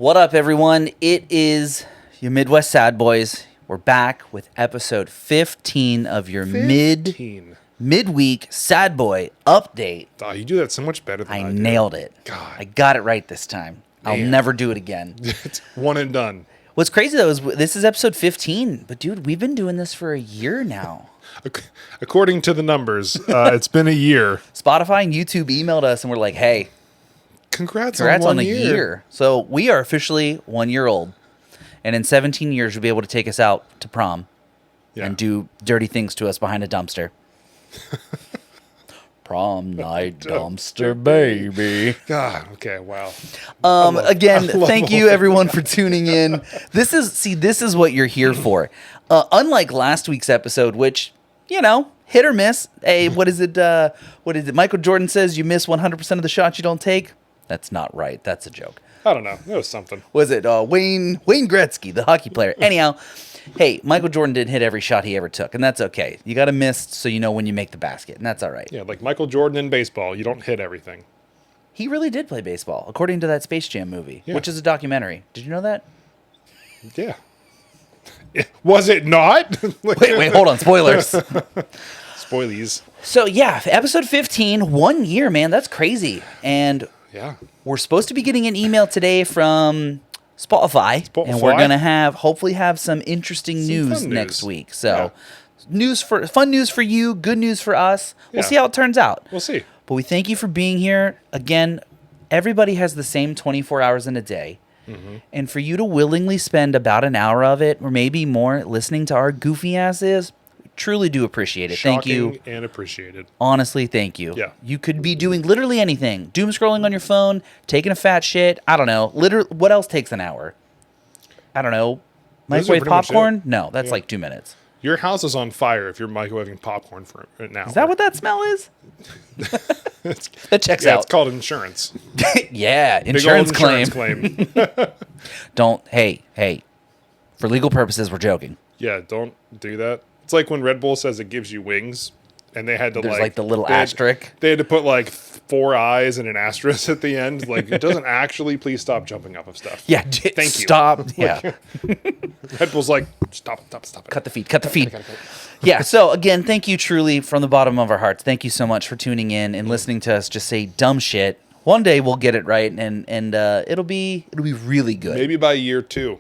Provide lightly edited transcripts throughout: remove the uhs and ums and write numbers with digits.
What up, everyone? It is your Midwest Sad Boys. We're back with episode 15 of your 15. midweek Sad Boy update. Oh, you do that so much better than I do. Nailed it. God. I got it right this time. I'll Man. never do it again. It's one and done. What's crazy, though, is this is episode 15. But, dude, we've been doing this for a year now. According to the numbers, it's been a year. Spotify and YouTube emailed us, and we're like, hey, Congrats congrats on on a year. So we are officially 1 year old. And in 17 years, you'll be able to take us out to prom Yeah. and do dirty things to us behind a dumpster. Prom night dumpster baby. God, okay, wow. Again, I love thank you everyone for tuning in. This is what you're here for. Unlike last week's episode, which, hit or miss. Hey, what is it? Michael Jordan says you miss 100% of the shots you don't take. That's not right. That's a joke. I don't know. It was something. Was it Wayne Gretzky, the hockey player? Anyhow, hey, Michael Jordan didn't hit every shot he ever took, and that's okay. You got to miss so you know when you make the basket, and that's all right. Yeah, like Michael Jordan in baseball, you don't hit everything. He really did play baseball, according to that Space Jam movie, Yeah. which is a documentary. Did you know that? Yeah. Was it not? Wait, hold on. Spoilers. Spoilies. So, yeah, episode 15, 1 year, man. That's crazy. And Yeah. we're supposed to be getting an email today from Spotify. And we're going to hopefully have some interesting news fun next news. week. So, fun news for you, good news for us. We'll Yeah. see how it turns out. We'll see. But we thank you for being here. Again, everybody has the same 24 hours in a day. Mm-hmm. And for you to willingly spend about an hour of it, or maybe more, listening to our goofy asses, truly do appreciate it. Thank you. Shocking and appreciated. Honestly, thank you. Yeah. You could be doing literally anything. Doom scrolling on your phone, taking a fat shit. I don't know. Literally, what else takes an hour? I don't know. Those are Microwave pretty much popcorn? it. No, that's Yeah. like 2 minutes. Your house is on fire if you're microwaving popcorn for it now. Is that what that smell is? That checks Yeah, out. it's called insurance. Yeah, Big old insurance claim. claim. Don't. Hey. For legal purposes, we're joking. Yeah, don't do that. It's like when Red Bull says it gives you wings, and they had to There's like the little asterisk. They had to put like 4 eyes and an asterisk at the end. Like it doesn't actually. Please stop jumping off of stuff. Yeah, Thank you. stop. Yeah, Red Bull's like stop it. cut the feed. Yeah, so again, thank you truly from the bottom of our hearts. Thank you so much for tuning in and listening to us just say dumb shit. One day we'll get it right, and it'll be really good. Maybe by year 2.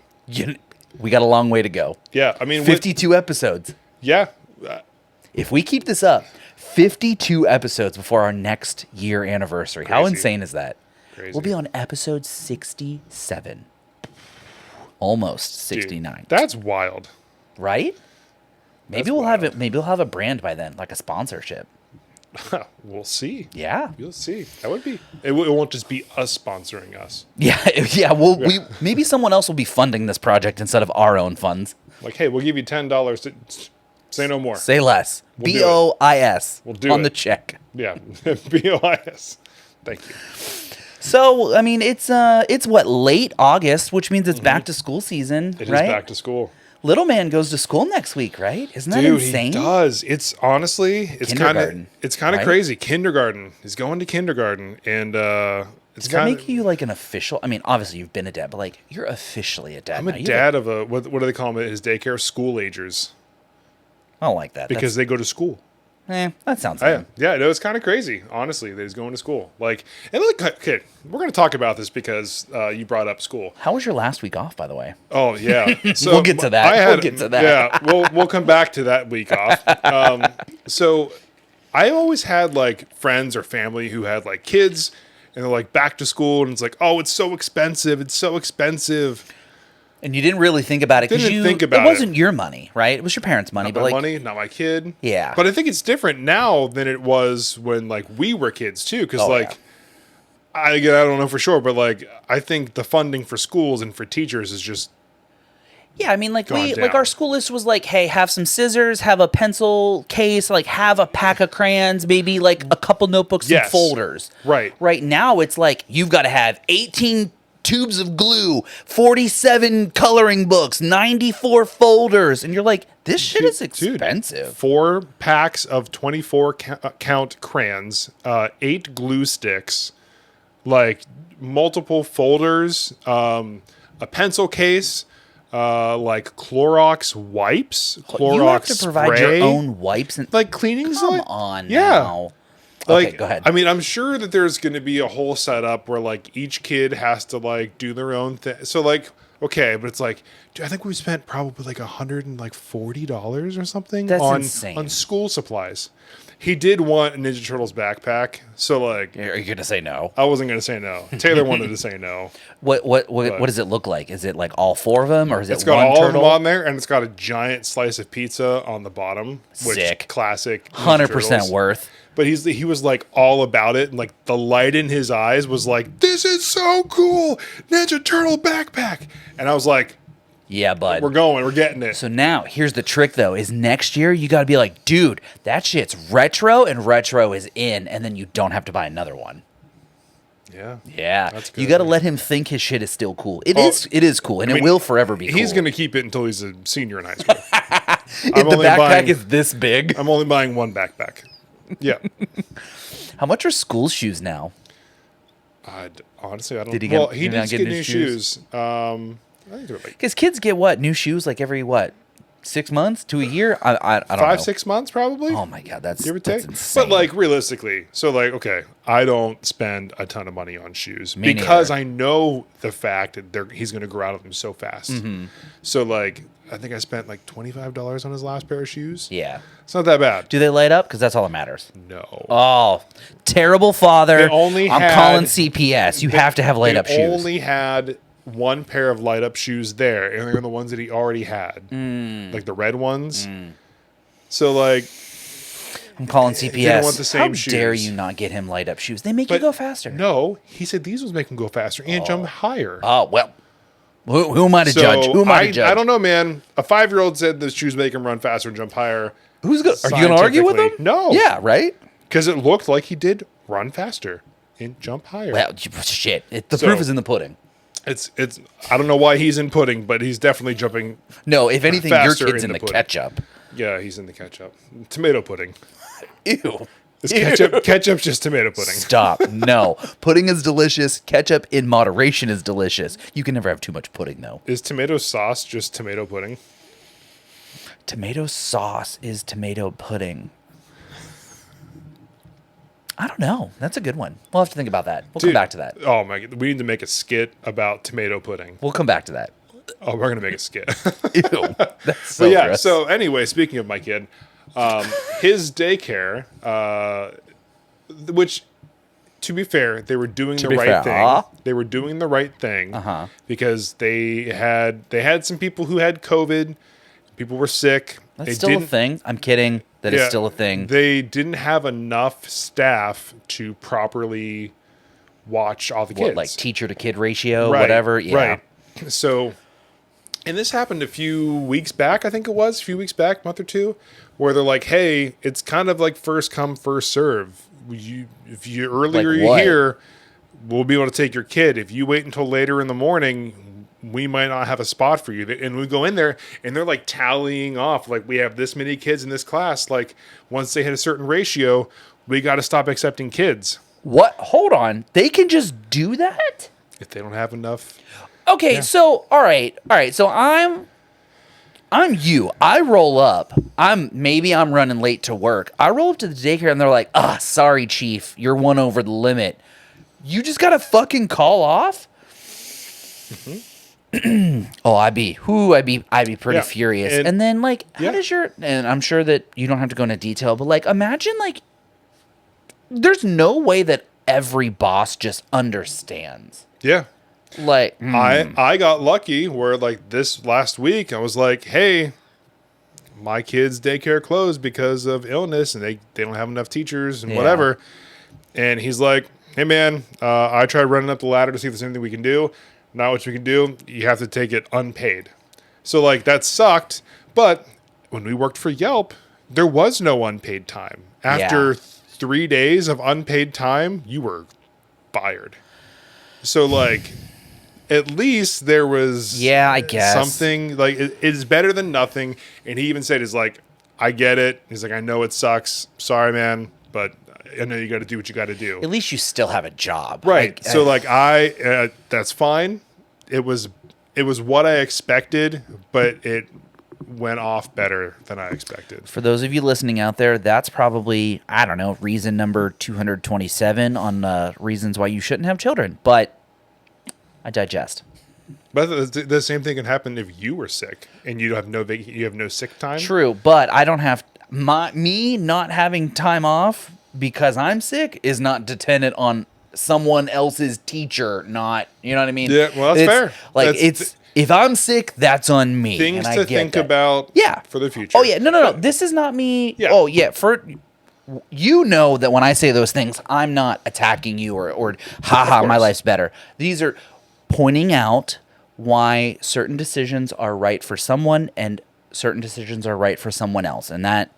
We got a long way to go. Yeah, I mean 52 episodes. Yeah, If we keep this up, 52 episodes before our next year anniversary. How Crazy. insane is that? Crazy. We'll be on episode 67. Almost 69. Dude, that's wild. Right? Maybe That's we'll have wild. it. Maybe we'll have a brand by then, like a sponsorship. We'll see. Yeah, You'll see. That would be. It won't just be us sponsoring us. yeah. We maybe someone else will be funding this project instead of our own funds. Like, hey, we'll give you $10 to say no more. Say less. We'll do BOIS. We'll do on it. the check. Yeah, BOIS. Thank you. So I mean, it's what, late August, which means it's back to school season, It is right? back to school. Little man goes to school next week, right? Isn't that Dude, insane? he does. It's honestly, it's kind Kindergarten, of right? crazy. Kindergarten. He's going to kindergarten, and it's Does that kind make you like an official? I mean, obviously you've been a dad, but like you're officially a dad. I'm now. a You dad of a what do they call them at his daycare? School agers, I don't like that because they go to school. that sounds. Yeah, lame. yeah, no, it's kind of crazy, honestly, that he's going to school. Like, and look, okay, we're going to talk about this because you brought up school. How was your last week off, by the way? Oh yeah, so We'll get to that. We'll get to that. Yeah, we'll come back to that week off. So I always had like friends or family who had like kids, and they're like back to school, and it's like, oh, it's so expensive. It's so expensive. And you didn't really think about it because Didn't think about it wasn't your money, right? It was your parents' money, Not but my like money, not my kid. Yeah. But I think it's different now than it was when like we were kids too, because Oh, like. yeah. I don't know for sure, but like I think the funding for schools and for teachers is just yeah, I mean, like gone like down. our school list was like, hey, have some scissors, have a pencil case, like have a pack of crayons, maybe like a couple notebooks and Yes. folders. Right. Right now, it's like you've got to have 18 tubes of glue, 47 coloring books, 94 folders, and you're like, this shit is expensive. 4 packs of 24 count crayons, 8 glue sticks, like multiple folders, a pencil case, like Clorox wipes, Clorox You have to provide spray, your own wipes and like cleaning. come on Yeah. now. Okay, Like, go ahead. I mean, I'm sure that there's going to be a whole setup where like each kid has to like do their own thing. So like, okay, but it's like, dude, I think we spent probably like $140 or something That's on insane. school supplies. He did want a Ninja Turtles backpack, so like, Are you gonna say no? I wasn't going to say no. Taylor wanted to say no. What does it look like? Is it like all four of them, or is It's it got one all of turtle? them on there, and it's got a giant slice of pizza on the bottom. Which Sick. Classic. Ninja 100% Turtles. worth. But he was like all about it, and like the light in his eyes was like, "This is so cool, Ninja Turtle backpack!" And I was like, Yeah, bud. we're getting it." So now, here's the trick, though, is next year you got to be like, dude, that shit's retro, and retro is in, and then you don't have to buy another one. Yeah, Yeah, That's you good. got to let him think his shit is still cool. It Oh, is cool, and I it mean, will forever be cool. He's gonna keep it until he's a senior in high school. If the only backpack buying- is this big. I'm only buying one backpack. Yeah, How much are school shoes now? honestly, I don't. Did he well, get- he did he not did get get new new shoes? shoes. I think they're like Because kids get what, new shoes like every 6 months to a year? I don't know. 5-6 months, probably. Oh my god, that's Give or that's take. insane. But like realistically, so like okay, I don't spend a ton of money on shoes Me because neither. I know the fact that he's going to grow out of them so fast. Mm-hmm. So like I think I spent like $25 on his last pair of shoes. yeah. It's not that bad. Do they light up? Because that's all that matters. No. Oh, terrible father. They only I'm had- calling CPS. You have to have light They up shoes. only had one pair of light up shoes there, and they're the ones that he already had, Mm. like the red ones. So like, I'm calling CPS. want the same How dare shoes. you not get him light up shoes? They make you but go faster. no, he said these ones make him go faster and jump higher. Oh, well. Who am I to So judge? Who am I to judge? I don't know, man. A 5-year-old said the shoes make him run faster and jump higher. Who's going? Are you going to argue with him? Scientifically. No. Yeah, right. Because it looked like he did run faster and jump higher. Well, shit. The So- proof is in the pudding. It's. I don't know why he's in pudding, but he's definitely jumping. No, if anything, your Faster kid's in in the the pudding. ketchup. Yeah, he's in the ketchup. Tomato pudding. Ew. It's ketchup. Ketchup's just tomato pudding. Stop. No. Pudding is delicious. Ketchup in moderation is delicious. You can never have too much pudding, though. Is tomato sauce just tomato pudding? Tomato sauce is tomato pudding. I don't know. That's a good one. We'll have to think about that. We'll come Dude, back to that. Oh my god, we need to make a skit about tomato pudding. We'll come back to that. Oh, we're gonna make a skit. Ew. That's so But yeah. gross. So anyway, speaking of my kid, his daycare, which, to be fair, they were doing the be right fair, thing. They were doing the right thing because they had some people who had COVID. People were sick. That's They still a didn't- thing. I'm kidding. That is Yeah, still a thing. They didn't have enough staff to properly watch all the kids. What, like teacher to kid ratio, Right, whatever? Yeah. Right. So, and this happened a few weeks back, I think it was, a few weeks back, month or two, where they're like, hey, it's kind of like first come, first serve. If you earlier Like you're what? here, we'll be able to take your kid. If you wait until later in the morning, we might not have a spot for you. And we go in there and they're like tallying off, like we have this many kids in this class. Like once they hit a certain ratio, we got to stop accepting kids What? Hold on. They can just do that? if they don't have enough. Okay, so all right. So I'm you. I roll up. I'm running late to work. I roll up to the daycare and they're like, sorry, chief, you're one over the limit. You just gotta fucking call off? Oh, I'd be pretty Yeah, furious. and- And then like, how Yeah. does and I'm sure that you don't have to go into detail, but like, imagine like, there's no way that every boss just understands. Yeah. Like, I got lucky where like this last week I was like, hey, my kid's daycare closed because of illness and they don't have enough teachers and Yeah. whatever. And he's like, hey man, I tried running up the ladder to see if there's anything we can do. Not what we can do. You have to take it unpaid. So like that sucked. But when we worked for Yelp, there was no unpaid time. After Yeah. 3 days of unpaid time, you were fired. So like, at least there was Yeah, I guess. something like it is better than nothing. And he even said, "Is like, I get it." He's like, "I know it sucks. Sorry, man, but I know you got to do what you got to do. At least you still have a job. Right. Like, So like that's fine. It was what I expected, but it went off better than I expected. for those of you listening out there, that's probably, I don't know, reason number 227 on reasons why you shouldn't have children. But I digest. But the same thing can happen if you were sick and you have no sick time. True, but I don't have me not having time off because I'm sick is not dependent on someone else's teacher. Not, you know what I mean? Yeah, well, that's fair. Like That's if I'm sick, that's on me. Things and I to get think that. about. Yeah. For the future. Oh yeah, no. This is not me. Yeah. Oh yeah, for you know that when I say those things, I'm not attacking you or haha, my course. life's better. These are pointing out why certain decisions are right for someone and certain decisions are right for someone else, and that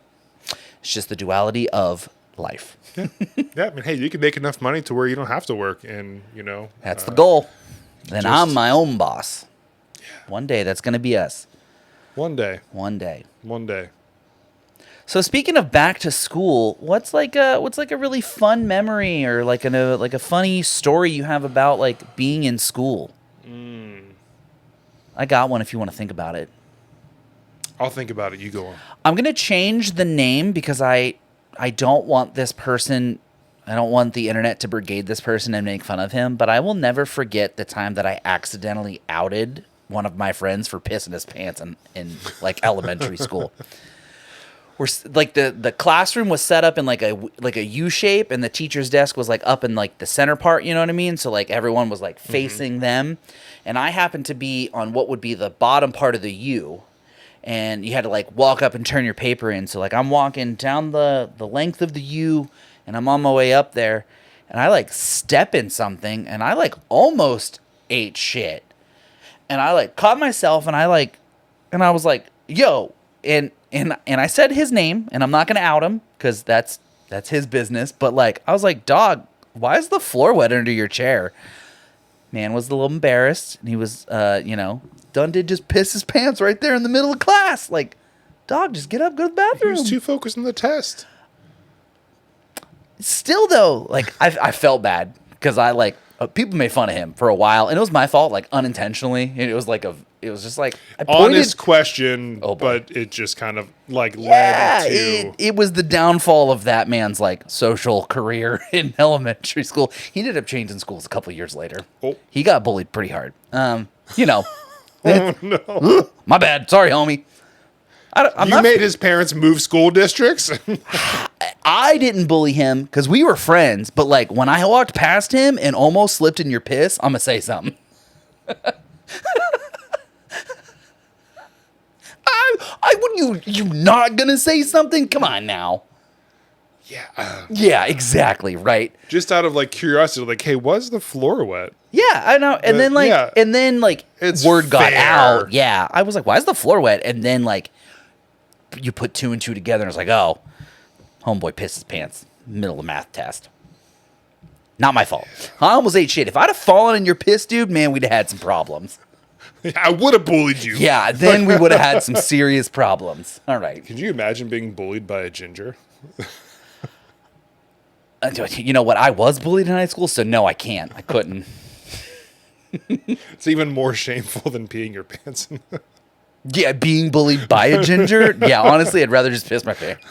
it's just the duality of life. Yeah, I mean, hey, you can make enough money to where you don't have to work, and That's the goal. Then just- I'm my own boss. One day that's going to be us. one day. One day. So So speaking of back to school, what's like a really fun memory or like a funny story you have about like being in school? I got one if you want to think about it. I'll think about it. You go on. I'm gonna change the name because I don't want this person. I don't want the internet to brigade this person and make fun of him. But I will never forget the time that I accidentally outed one of my friends for pissing his pants in like elementary school. We're like the classroom was set up in like a U shape, and the teacher's desk was like up in like the center part. You know what I mean? So like everyone was like facing them, and I happened to be on what would be the bottom part of the U. And you had to like walk up and turn your paper in. So like I'm walking down the length of the U and I'm on my way up there and I like step in something and I like almost ate shit. And I like caught myself and I was like, yo, and I said his name and I'm not gonna out him because that's his business. But like I was like, dog, why is the floor wet under your chair? Man was a little embarrassed and he was done did just piss his pants right there in the middle of class. Like, dog, just get up, go to the He bathroom. was too focused on the test. Still though, like I felt bad because I like people made fun of him for a while, and it was my fault, like unintentionally. And it was just like I pointed. Honest question, Oh, boy. but it just kind of like Yeah, led to. it was the downfall of that man's like social career in elementary school. He ended up changing schools a couple years later. Oh. He got bullied pretty hard. Oh, no. My bad. Sorry, homie. I'm You not. made his parents move school districts? I didn't bully him because we were friends. But like when I walked past him and almost slipped in your piss, I'm gonna say something. I would you not gonna say something? Come on now. Yeah. Yeah, exactly. Right. Just out of like curiosity, like, hey, was the floor wet? Yeah, I know. And then like, yeah. It's word got fair. out. Yeah, I was like, why is the floor wet? And then like, you put two and two together, and it's like, oh, homeboy pissed his pants middle of math test. Not my fault. I almost ate shit. If I'd have fallen in your piss, dude, man, we'd have had some problems. I would have bullied you. Yeah, then we would have had some serious problems. All right. Could you imagine being bullied by a ginger? You know what? I was bullied in high school, so no, I can't. I couldn't. It's even more shameful than peeing your pants. Yeah, being bullied by a ginger? Yeah, honestly, I'd rather just piss my pants.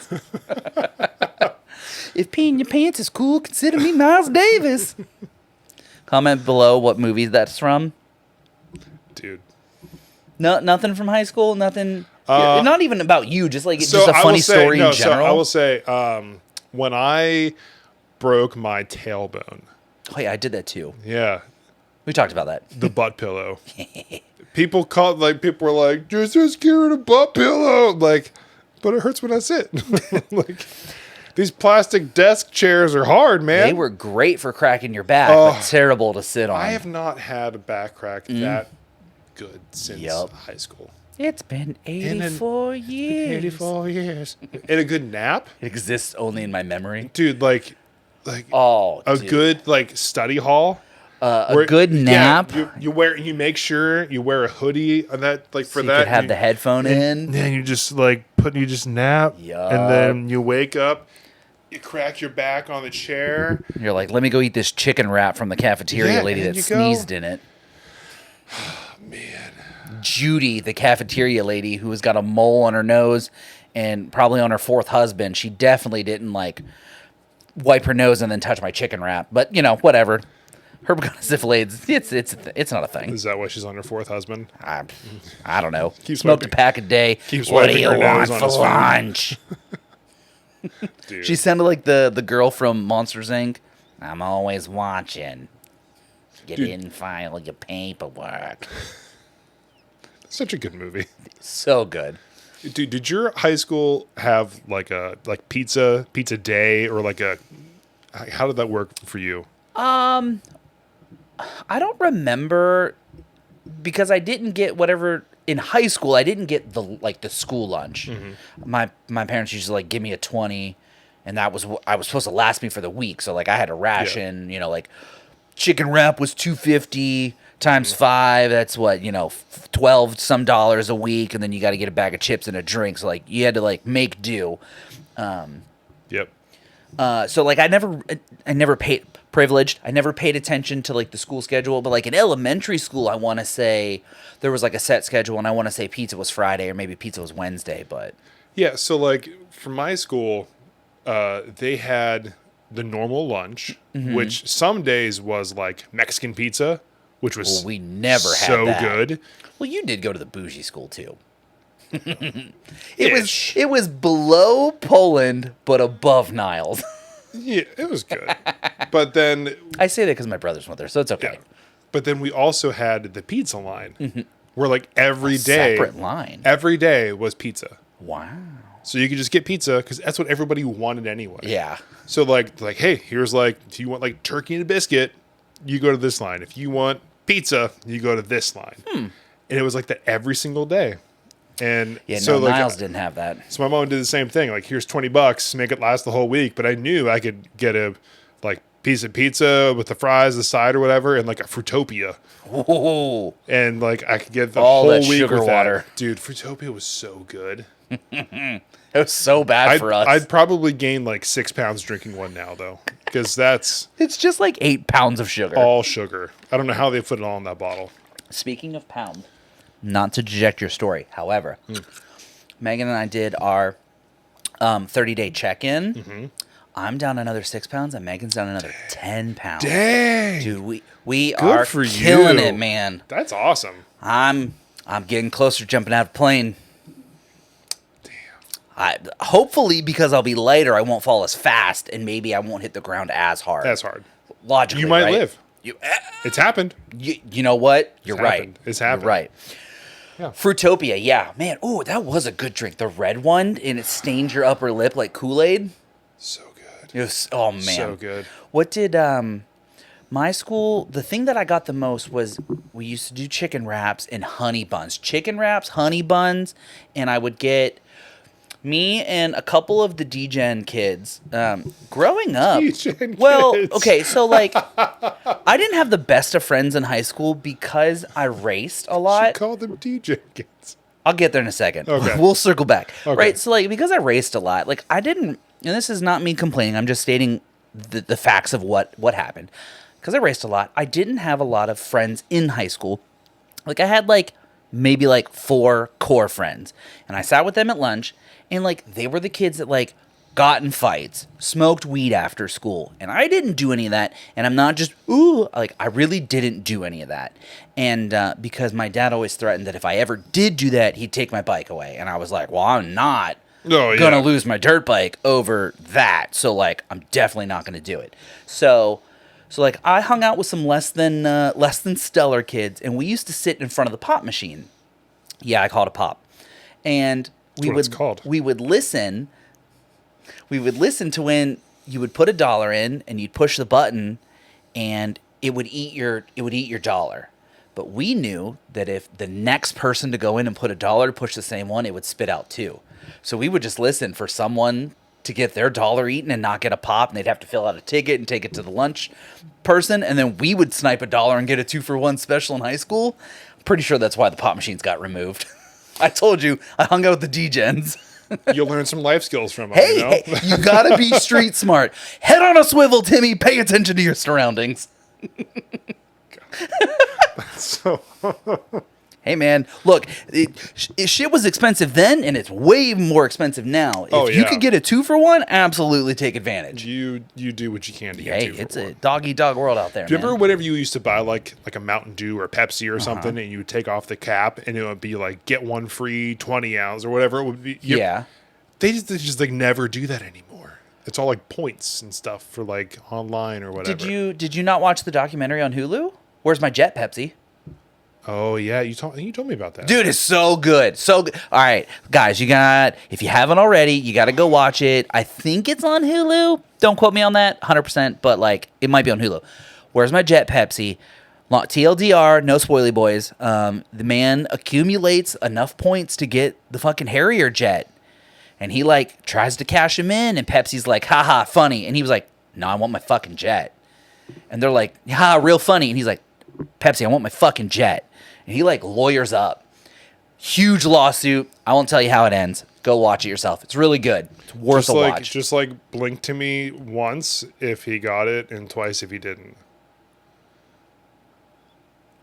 If peeing your pants is cool, consider me Miles Davis. Comment below what movie that's from. Dude. No, nothing from high school. Nothing. Not even about you. Just like just a I will funny say- story no, in general. So I will say, when I broke my tailbone, Oh yeah, I did that too. yeah, We talked about that. the butt pillow. People were like, "You're so scared of a butt pillow." Like, but it hurts when I sit. Like, these plastic desk chairs are hard, man. They were great for cracking your back, Oh. but terrible to sit on. I have not had a back crack that good since Yup. high school. It's been 84 years. 84 years. And a good nap, It exists only in my memory. dude. Like Oh, a dude. good like study hall. A where- good nap. Yeah, you make sure you wear a hoodie and that like for so you that could have the headphone in. Then you just nap, Yup. and then you wake up, You crack your back on the chair. You're like, let me go eat this chicken wrap from the cafeteria Yeah, lady and that you go- sneezed in it. Man. Judy, the cafeteria lady who has got a mole on her nose and probably on her fourth husband, she definitely didn't like wipe her nose and then touch my chicken wrap. But you know, whatever. Herpetogonosyphilis, it's not a thing. Is that why she's on her fourth husband? I don't know. Keeps Smoked a wiping- pack a day. keeps What do wiping you her nose want on for his food. lunch? Dude. She sounded like the girl from Monsters Inc. I'm always watching. You Dude. didn't file your paperwork. Such a good movie. So good. Dude, did your high school have like pizza day or like a how did that work for you? I don't remember because I didn't get whatever in high school. I didn't get the school lunch. My parents used to like give me a 20, and that was I was supposed to last me for the week. So like I had a ration. You know, like chicken wrap was $2.50 times 5. That's what, you know, $12 some dollars a week, and then you got to get a bag of chips and a drink. So like you had to like make do. Yep. So like I never paid privileged. I never paid attention to like the school schedule, but like in elementary school, I want to say there was like a set schedule, and I want to say pizza was Friday or maybe pizza was Wednesday. But Yeah, so like for my school, they had the normal lunch, which some days was like Mexican pizza, which was well, we never had so that. good. Well, you did go to the bougie school too. Ish. It was below Poland but above Niles. Yeah, it was good. But then I say that because my brothers went there, so it's okay. yeah. But then we also had the pizza line where like every day Separate line. every day was pizza. Wow. So you could just get pizza because that's what everybody wanted anyway. Yeah. So like, hey, here's like, if you want like turkey and a biscuit, you go to this line. If you want pizza, you go to this line. And it was like that every single day. And Yeah. so No, like, Niles didn't have that. so my mom did the same thing. Like, here's $20, make it last the whole week. But I knew I could get a like piece of pizza with the fries, the side or whatever, and like a Fruitopia. Ooh. And like I could get the All whole that week sugar with water. that. Dude, Fruitopia was so good. It was so bad for us. I'd probably gain like 6 pounds drinking one now though, because that's It's just like 8 pounds of sugar. all sugar. I don't know how they put it all in that bottle. Speaking of pound, not to deject your story, however, Megan and I did our 30-day check-in. I'm down another 6 pounds, and Megan's down another 10 pounds. Dang, Dude, we are for killing you. it, man. that's awesome. I'm getting closer, jumping out of a plane. Hopefully, because I'll be lighter, I won't fall as fast, and maybe I won't hit the ground as hard. That's hard. Logically, You might right? live. You, It's happened. you know what? You're right. happened. It's happened. You're right. Yeah. Fruitopia, yeah, man. Oh, that was a good drink. The red one, and it stains your upper lip like Kool-Aid. So good. It was, oh man, So good. What did my school? The thing that I got the most was we used to do chicken wraps and honey buns. Chicken wraps, honey buns, and I would get me and a couple of the D-Gen kids. Growing up, D-Gen well, kids. okay, so like I didn't have the best of friends in high school because I raced a lot. Call them DJ kids. I'll get there in a second. Okay. We'll circle back. Okay. Right. So, like, because I raced a lot, like, I didn't, and this is not me complaining, I'm just stating the facts of what happened. Because I raced a lot, I didn't have a lot of friends in high school. Like, I had, like, maybe, like, 4 core friends. And I sat with them at lunch, and, like, they were the kids that, like, got in fights, smoked weed after school. And I didn't do any of that. And I'm not just, ooh, like, I really didn't do any of that. And because my dad always threatened that if I ever did do that, he'd take my bike away. And I was like, well, I'm not Oh, gonna yeah. lose my dirt bike over that. So, like, I'm definitely not gonna do it. So like, I hung out with some less than stellar kids, and we used to sit in front of the pop machine. Yeah, I call it a pop. And what it's called. we would listen to when you would put $1 in and you'd push the button and it would eat your dollar. But we knew that if the next person to go in and put $1 to push the same one, it would spit out 2. So we would just listen for someone to get their dollar eaten and not get a pop, and they'd have to fill out a ticket and take it to the lunch person, and then we would snipe $1 and get a 2-for-1 special in high school. I'm pretty sure that's why the pop machines got removed. I told you, I hung out with the D-Gens. You'll learn some life skills from them. Hey, you know? hey, you gotta be street smart. Head on a swivel, Timmy. Pay attention to your surroundings. So Hey, man, look, shit was expensive then, and it's way more expensive now. If Oh, you yeah. could get a 2-for-1, absolutely take advantage. you do what you can to get Hey, two for it's one. a dog-eat-dog world out there, Do you man. remember whenever you used to buy like a Mountain Dew or Pepsi or something, and you would take off the cap, and it would be like get one free 20 ounce or whatever it would be? Yeah. They just like never do that anymore. It's all like points and stuff for like online or whatever. Did you not watch the documentary on Hulu? Where's my Jet Pepsi? Oh yeah, you told me about that. Dude, it's so good. So good. All right, guys, if you haven't already, you got to go watch it. I think it's on Hulu. Don't quote me on that 100%, but like it might be on Hulu. Where's my Jet Pepsi? TLDR, no spoily boys. The man accumulates enough points to get the fucking Harrier jet. And he like tries to cash him in, and Pepsi's like, haha, funny. And he was like, no, I want my fucking jet. And they're like, ha, real funny. And he's like, Pepsi, I want my fucking jet. And he like lawyers up. Huge lawsuit. I won't tell you how it ends. Go watch it yourself. It's really good. It's worth a watch. Just like blink to me once if he got it, and twice if he didn't.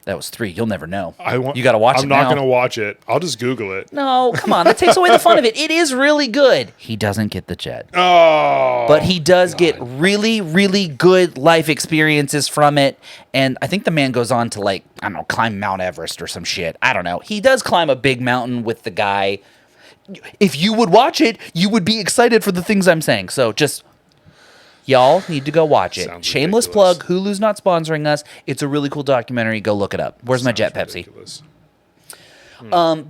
That was 3. You'll never know. You got to watch it I'm now. not gonna watch it. I'll just Google it. No, come on. That takes away the fun of it. It is really good. He doesn't get the jet. Oh, But he does get really, really good life experiences from it. And I think the man goes on to, like, I don't know, climb Mount Everest or some shit. I don't know. He does climb a big mountain with the guy. If you would watch it, you would be excited for the things I'm saying. So just, y'all need to go watch it. Sounds Shameless ridiculous. plug. Hulu's not sponsoring us. It's a really cool documentary. Go look it up. Where's my Jet Pepsi? Ridiculous.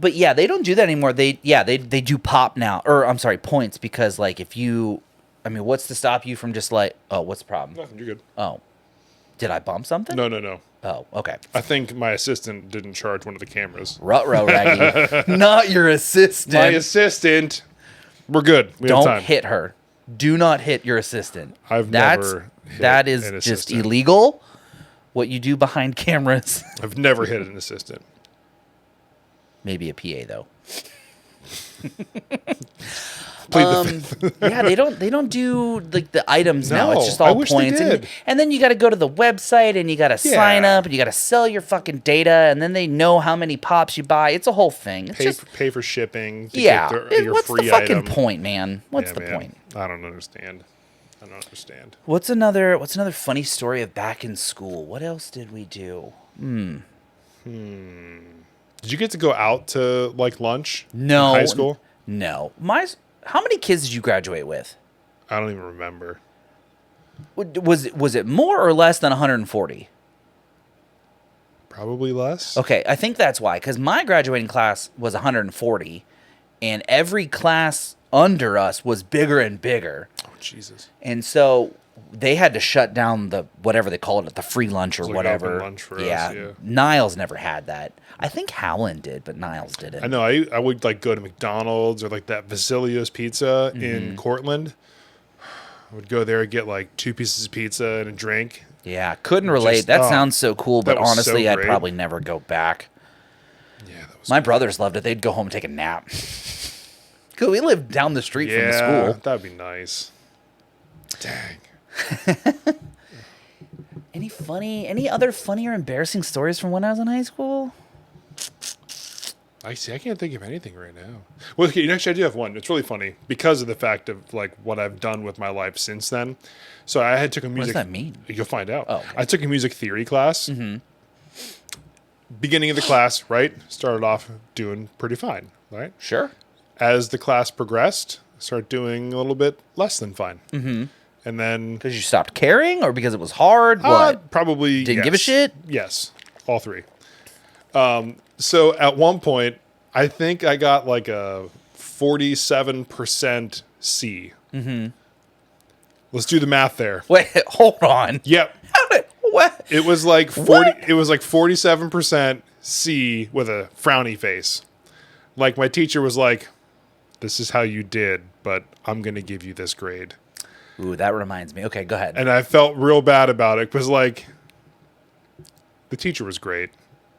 But yeah, they don't do that anymore. They do pop now, or I'm sorry, points, because like if you, I mean, what's to stop you from just like, oh, what's the problem? Nothing. You're good. Oh, did I bump something? No. Oh, okay. I think my assistant didn't charge one of the cameras. Ruh-roh, Raggy. Not your assistant. My assistant. We're good. We have Don't time. hit her. Do not hit your assistant. never hit that is an just assistant. illegal. What you do behind cameras. I've never hit an assistant. Maybe a PA though. Plead the fifth. Yeah, they don't do like the items now. It's No, just I all wish they points, did. and then you got to go to the website and you got to sign Yeah. up and you got to sell your fucking data, and then they know how many pops you buy. It's a whole thing. It's just Pay for shipping. To yeah. Get your What's free the fucking item. point, man? What's Yeah, the man. point? I don't understand. What's another funny story of back in school? What else did we do? Did you get to go out to like lunch? No. In high school? No. How many kids did you graduate with? I don't even remember. Was it more or less than 140? Probably less. Okay, I think that's why. Because my graduating class was 140, and every class under us was bigger and bigger. Oh Jesus. And so they had to shut down the whatever they called it, the free lunch or It's like whatever. open lunch for us, yeah. yeah. Niles never had that. I think Howland did, but Niles didn't. I know. I would like go to McDonald's or like that Vasilios Pizza Mm-hmm. in Cortland. I would go there and get like 2 pieces of pizza and a drink. Yeah, couldn't relate. Just- that oh, sounds so cool, but that was so honestly, I'd great. probably never go back. Yeah, that was My brothers loved it. They'd go home and take a nap. Cool. We lived down the street from the school. That'd be nice. Dang. Any other funny or embarrassing stories from when I was in high school? I can't think of anything right now. Well, okay, actually, I do have one. It's really funny because of the fact of like what I've done with my life since then. So I took a music. does that mean? You'll find out. Oh, okay. I took a music theory class. Beginning of the class, right? Started off doing pretty fine, right? Sure. As the class progressed, I started doing a little bit less than fine. Mm-hmm. And then Because you stopped caring, or because it was hard? What? probably Didn't give a yes. shit? Yes, all three. So at one point, I think I got like a 47% C. Mm-hmm. Let's do the math there. Wait, hold on. Yep. What? It was like 40. What? It was like 47% C with a frowny face. Like my teacher was like, "This is how you did, but I'm gonna give you this grade." Ooh, that reminds me. Okay, go ahead. And I felt real bad about it because like the teacher was great.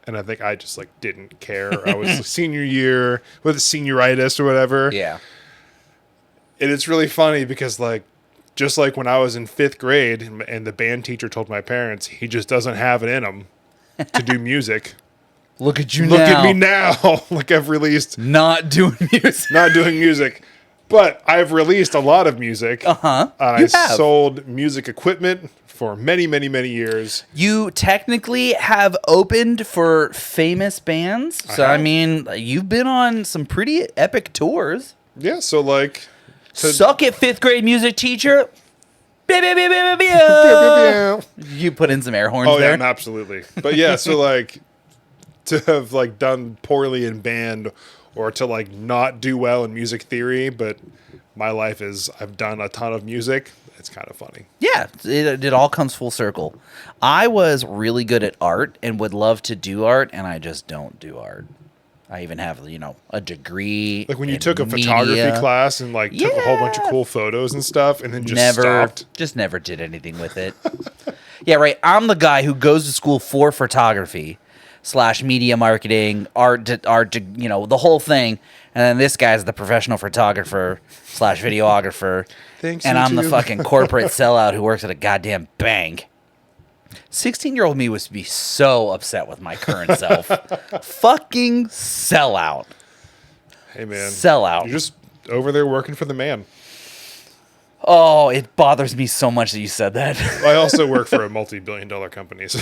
And I think I just like didn't care. I was senior year with senioritis or whatever. Yeah. And it's really funny because, like, just like when I was in 5th grade and the band teacher told my parents he just doesn't have it in him to do music. Look at you Look now. at me now. Like, I've released, Not doing music. not doing music, but I've released a lot of music. Uh-huh. I You have. sold music equipment for many, many, many years. You technically have opened for famous bands. So, I have. mean, you've been on some pretty epic tours. Yeah, so, like... Suck it, 5th grade music teacher. You put in some air horns Oh, there. yeah, absolutely. But, yeah, so, like, to have, like, done poorly in band or to, like, not do well in music theory, but my life is I've done a ton of music. It's kind of funny. Yeah, it all comes full circle. I was really good at art and would love to do art, and I just don't do art. I even have, a degree. Like when you in took a media. photography class and like took a whole bunch of Yeah. cool photos and stuff and then just Never, stopped. just never did anything with it. Yeah, right. I'm the guy who goes to school for photography / media marketing, art, the whole thing. And then this guy's the professional photographer / videographer. Thanks, and I'm the YouTube. fucking corporate sellout who works at a goddamn bank. 16-year-old me was to be so upset with my current self. Fucking sellout. Hey man, Sellout. You're just over there working for the man. Oh, it bothers me so much that you said that. I also work for a multi-billion-dollar company, so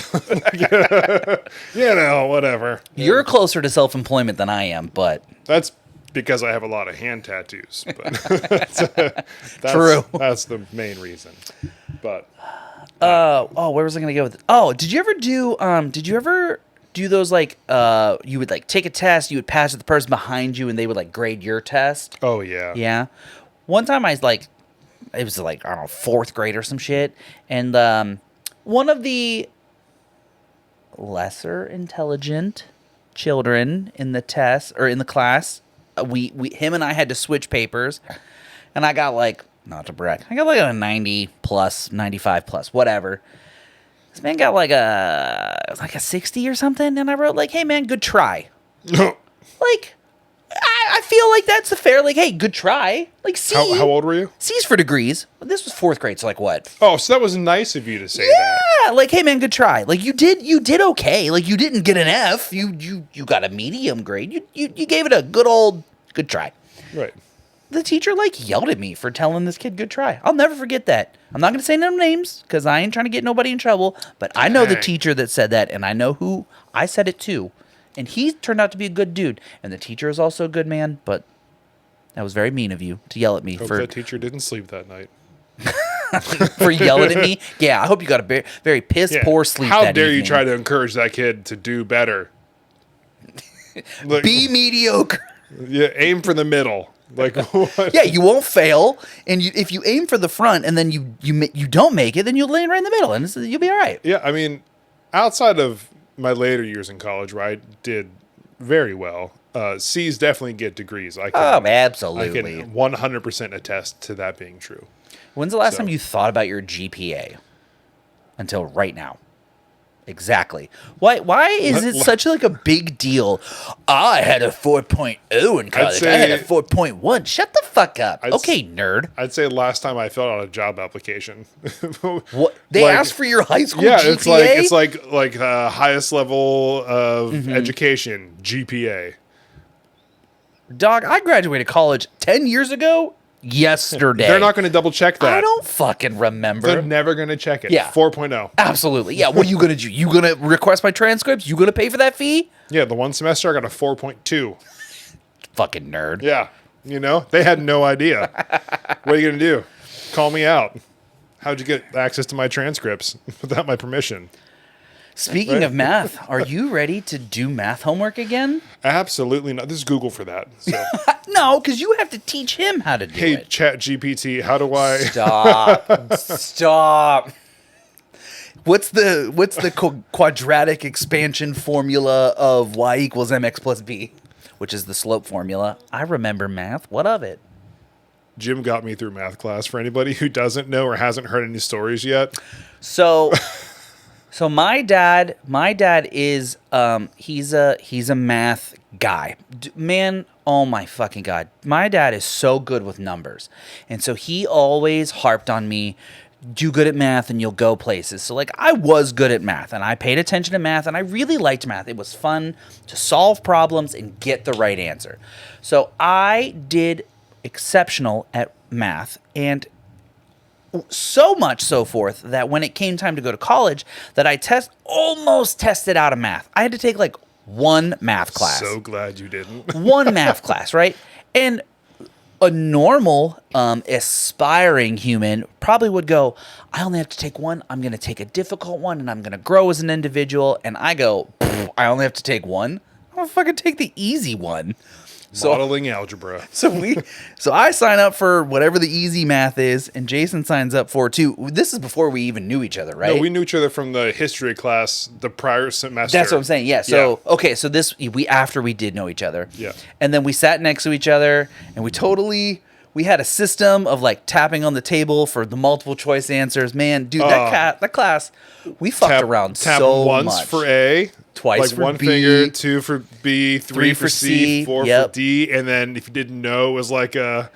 whatever. You're closer to self-employment than I am, but That's because I have a lot of hand tattoos. But that's, True. That's the main reason. But where was I gonna go with it? Oh, did you ever do those like you would like take a test, you would pass it to the person behind you and they would like grade your test? oh yeah, Yeah. One time it was like, I don't know, 4th grade or some shit. And one of the lesser intelligent children in the test or in the class, him and I had to switch papers. And I got like, not to brag, I got like a 90 plus, 95 plus, whatever. This man got like a 60 or something. And I wrote like, hey man, good try. Like, I feel like that's a fair, like, hey, good try. Like, C. how old were you? C's for degrees. This was 4th grade, so like what? Oh, so that was nice of you to say that. Yeah, like, hey man, good try. Like you did okay. Like you didn't get an F. You got a medium grade. You gave it a good old good try. Right. The teacher like yelled at me for telling this kid good try. I'll never forget that. I'm not gonna say no names because I ain't trying to get nobody in trouble. But I know the Dang. teacher that said that, and I know who I said it to. And he turned out to be a good dude. And the teacher is also a good man, but that was very mean of you to yell at me Hope for that teacher didn't sleep that night. yelling at me. Yeah, I hope you got a very piss Yeah. poor sleep. How that dare you evening. try to encourage that kid to do better? Like, be mediocre? yeah, aim for the middle. Like what? Yeah, you won't fail. And if you aim for the front and then you don't make it, then you'll land right in the middle, and you'll be all right. Yeah, I mean, outside of my later years in college, where I did very well, C's definitely get degrees. I Oh, can absolutely. 100% attest to that being true. When's the last So- time you thought about your GPA? Until right now. Exactly. Why is it such like a big deal? I had a 4.0 in college. I had a say- 4.1. Shut the fuck up. I'd Okay, nerd. I'd say last time I filled out a job application. What they Like- asked for your high school Yeah, GPA? it's like the highest level of Mm-hmm. education, GPA. Dog, I graduated college 10 years ago yesterday. They're not going to double check that. I don't fucking remember. They're never going to check it. Yeah. 4.0. Absolutely. Yeah, what are you going to do? You going to request my transcripts? You going to pay for that fee? Yeah, the one semester I got a 4.2. Fucking nerd. Yeah. You know, they had no idea. What are you going to do? Call me out. How'd you get access to my transcripts without my permission? Speaking Right. of math, are you ready to do math homework again? Absolutely not. This is Google for that. So, No, because you have to teach him how to do hey, it. Chat GPT, how do I? Stop. Stop. What's the quadratic expansion formula of y equals mx plus b, which is the slope formula? I remember math. What of it? Jim got me through math class. For anybody who doesn't know or hasn't heard any stories yet, So, my dad is he's a math guy. Man, Oh my fucking God. My dad is so good with numbers. And so he always harped on me, do good at math and you'll go places. So like I was good at math and I paid attention to math and I really liked math. It was fun to solve problems and get the right answer. So I did exceptional at math, and so much so forth that when it came time to go to college, that I almost tested out of math. I had to take like one math class. So glad you didn't. One math class, right? And a normal aspiring human probably would go, I only have to take one. I'm going to take a difficult one and I'm going to grow as an individual. And I go, I only have to take one. I'm going to fucking take the easy one. Modeling algebra. So I sign up for whatever the easy math is, and Jason signs up for too. This is before we even knew each other, right? No, we knew each other from the history class the prior semester. That's what I'm saying. Yeah. So okay. So this after we did know each other. Yeah. And then we sat next to each other, and we had a system of like tapping on the table for the multiple choice answers. Man, dude, that class, we fucked around tap so once much. For A, twice like for one B, finger, 2 for B, 3 for C, 4 yep. for D, and then if you didn't know, it was like a.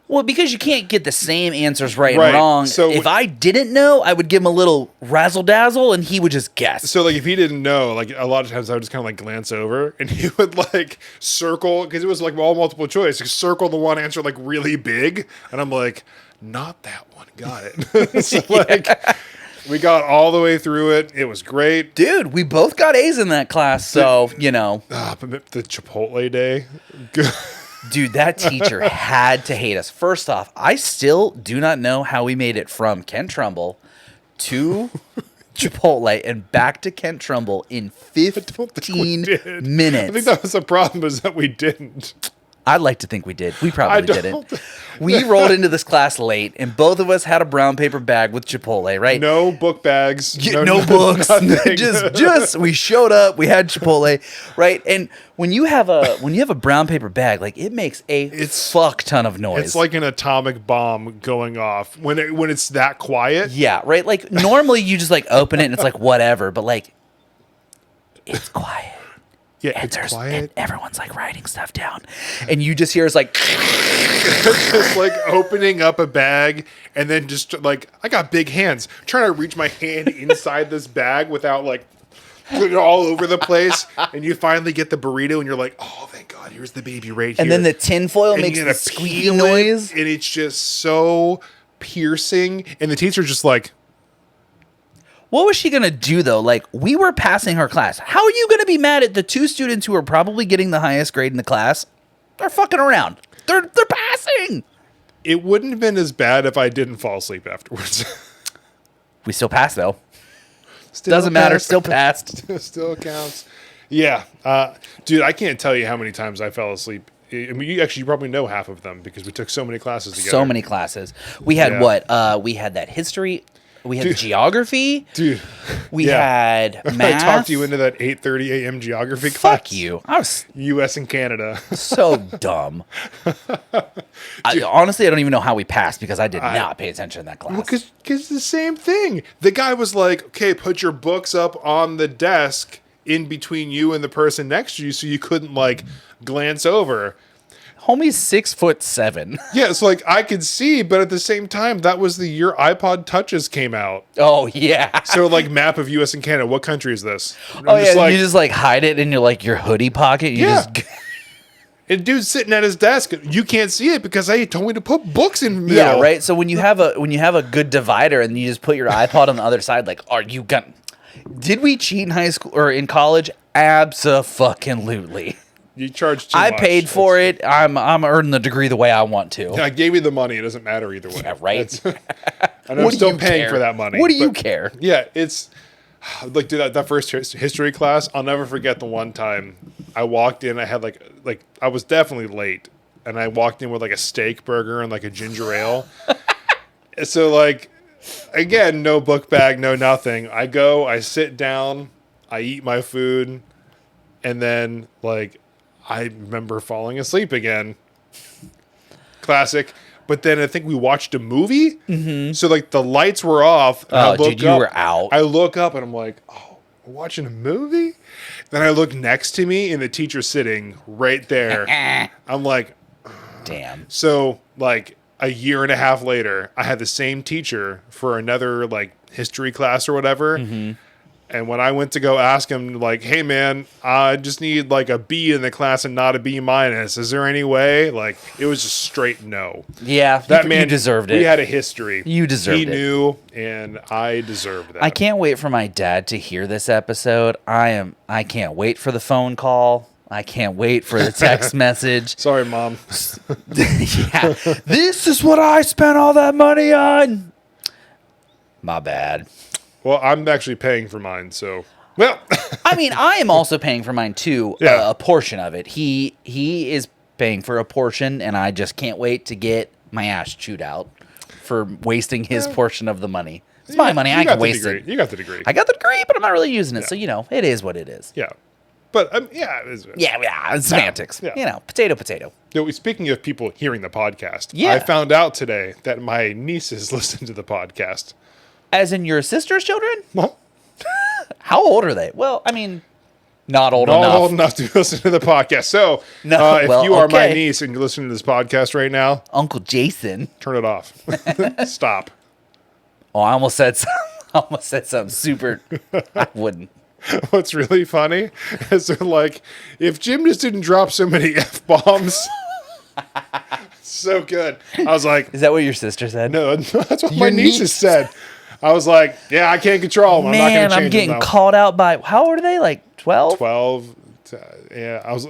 Well, because you can't get the same answers right Right. and wrong. So if I didn't know, I would give him a little razzle dazzle, and he would just guess. So like if he didn't know, like a lot of times I would just kind of like glance over, and he would like circle because it was like all multiple choice. Circle the one answer like really big, and I'm like, not that one. Got it. So like we got all the way through it. It was great. Dude, we both got A's in that class, so But the Chipotle day. Dude, that teacher had to hate us. First off, I still do not know how we made it from Kent Trumbull to Chipotle and back to Kent Trumbull in 15 minutes. I think that was the problem, is that we didn't. I'd like to think we did. We probably didn't. We rolled into this class late, and both of us had a brown paper bag with Chipotle, right? No book bags. No books. Nothing. just we showed up. We had Chipotle, right? And when you have a brown paper bag, like it makes a fuck ton of noise. It's like an atomic bomb going off when it's that quiet. Yeah, right. Like normally you just like open it and it's like whatever, but like it's quiet. Yeah, And it's quiet. and everyone's like writing stuff down, and you just hear it's like Just like opening up a bag and then just like I got big hands trying to reach my hand inside this bag without like putting it all over the place, and you finally get the burrito and you're like, oh thank God, here's the baby right here. and then the tinfoil And makes you the gotta squeaky peel it, noise. and it's just so piercing. And the teacher's just like, What was she gonna do though? Like we were passing her class. How are you gonna be mad at the two students who are probably getting the highest grade in the class? They're fucking around. They're passing. it wouldn't have been as bad if I didn't fall asleep afterwards. We still passed though. Still Doesn't matter. passed. Still passed. Still counts. Yeah. Dude, I can't tell you how many times I fell asleep. I mean, you probably know half of them because we took so many classes together. So many classes. We had Yeah. what? We had that history. We had geography. Dude. We Yeah. had math. I talked you into that 8:30 a.m. geography class. Fuck you. I was U.S. and Canada. so dumb. Honestly, I don't even know how we passed because I did not pay attention in that class. Because it's the same thing. The guy was like, okay, put your books up on the desk in between you and the person next to you so you couldn't like glance over. Homie's 6'7". Yeah, it's like I could see, but at the same time, that was the year iPod Touches came out. Oh yeah. So like map of US and Canada, what country is this? Oh yeah. You just like hide it in your hoodie pocket. You Yeah. just and dude's sitting at his desk. You can't see it because he told me to put books in the middle. yeah, right. So when you have a good divider and you just put your iPod on the other side, like, are you gonna? Did we cheat in high school or in college? Abso-fucking-lutely. You charge too I much. paid for it. I'm earning the degree the way I want to. I gave you the money. It doesn't matter either way. Yeah, right. And I'm still paying for that money. What do you but- care? Yeah, it's like dude, that first history class. I'll never forget the one time I walked in. I had like I was definitely late, and I walked in with like a steak burger and like a ginger ale. So like, again, no book bag, no nothing. I go, I sit down, I eat my food, and then like I remember falling asleep again. Classic. But then I think we watched a movie. Mm-hmm. So like the lights were off. And Oh, dude, you were out. I look up and I'm like, oh, we're watching a movie? Then I look next to me and the teacher's sitting right there. I'm like, Damn. so like a year and a half later, I had the same teacher for another like history class or whatever. And when I went to go ask him, like, hey, man, I just need like a B in the class and not a B minus. Is there any way? Like, it was just straight no. Yeah, That you man deserved We it. had a history. You deserved He it. knew, and I deserved that. I can't wait for my dad to hear this episode. I can't wait for the phone call. I can't wait for the text message. Sorry, Mom. Yeah. This is what I spent all that money on. My bad. Well, I'm actually paying for mine, so well. I mean, I am also paying for mine too. Yeah. A portion of it. He is paying for a portion, and I just can't wait to get my ass chewed out for wasting his portion of the money. It's my money. I got can the waste degree. it. You got the degree. I got the degree, but I'm not really using it. So, it is what it is. Yeah, but yeah. Yeah, it's semantics. Yeah. Potato. Speaking of people hearing the podcast, Yeah. I found out today that my nieces listen to the podcast. As in your sister's children? Well, How old are they? Well, I mean, not old not enough. old enough to listen to the podcast. So, No, if well, you are my okay. niece and you're listening to this podcast right now, Uncle Jason. turn it off. Stop. Oh, I almost said something super. I wouldn't. What's really funny is they're like, if Jim just didn't drop so many F-bombs, so good. I was like, Is that what your sister said? no, that's what Your my nieces niece? said. I was like, yeah, I can't control them. I'm not Man, going to change I'm getting them. though. called out by how old are they? Like 12? 12. Yeah, I was